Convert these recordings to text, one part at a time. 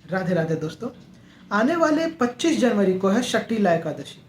राधे राधे दोस्तों। आने वाले 25 जनवरी को है शटीला एकादशी।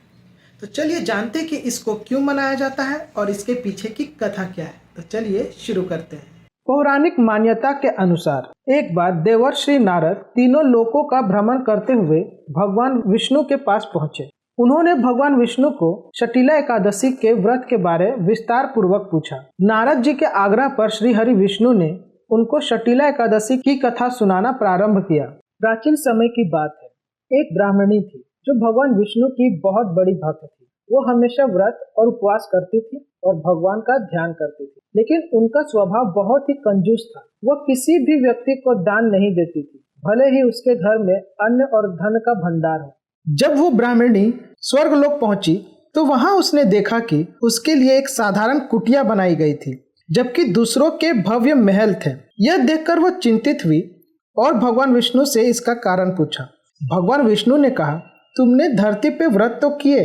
तो चलिए जानते हैं कि इसको क्यों मनाया जाता है और इसके पीछे की कथा क्या है। तो चलिए शुरू करते हैं। पौराणिक मान्यता के अनुसार एक बार देवर श्री नारद तीनों लोकों का भ्रमण करते हुए भगवान विष्णु के पास पहुंचे। उन्होंने भगवान विष्णु को शटीला एकादशी के व्रत के बारे विस्तार पूर्वक पूछा। नारद जी के आग्रह पर श्री हरि विष्णु ने उनको शटीला एकादशी की कथा सुनाना प्रारंभ किया। प्राचीन समय की बात है, एक ब्राह्मणी थी जो भगवान विष्णु की बहुत बड़ी भक्त थी। वो हमेशा व्रत और उपवास करती थी और भगवान का ध्यान करती थी, लेकिन उनका स्वभाव बहुत ही कंजूस था। वह किसी भी व्यक्ति को दान नहीं देती थी, भले ही उसके घर में अन्न और धन का भंडार हो। जब वो ब्राह्मणी स्वर्गलोक पहुंची तो वहां उसने देखा कि उसके लिए एक साधारण कुटिया बनाई गई थी, जबकि दूसरों के भव्य महल थे। यह देखकर वो चिंतित हुई और भगवान विष्णु से इसका कारण पूछा। भगवान विष्णु ने कहा, तुमने धरती पे व्रत तो किए,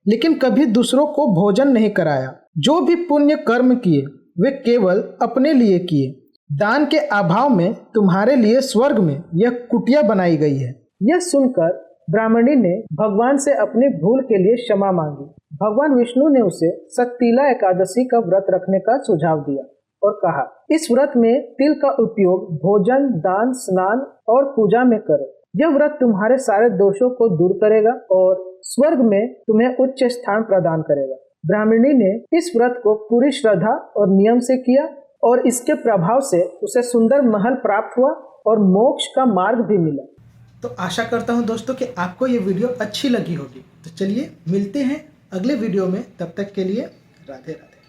लेकिन कभी दूसरों को भोजन नहीं कराया। जो भी पुण्य कर्म किए वे केवल अपने लिए किए। दान के अभाव में तुम्हारे लिए स्वर्ग में यह कुटिया बनाई गई है। यह सुनकर ब्राह्मणी ने भगवान से अपनी भूल के लिए क्षमा मांगी। भगवान विष्णु ने उसे शटीला एकादशी का व्रत रखने का सुझाव दिया और कहा, इस व्रत में तिल का उपयोग भोजन, दान, स्नान और पूजा में करो। यह व्रत तुम्हारे सारे दोषों को दूर करेगा और स्वर्ग में तुम्हें उच्च स्थान प्रदान करेगा। ब्राह्मणी ने इस व्रत को पूरी श्रद्धा और नियम से किया और इसके प्रभाव से उसे सुंदर महल प्राप्त हुआ और मोक्ष का मार्ग भी मिला। तो आशा करता हूँ दोस्तों कि आपको ये वीडियो अच्छी लगी होगी। तो चलिए मिलते हैं अगले वीडियो में, तब तक के लिए राधे राधे।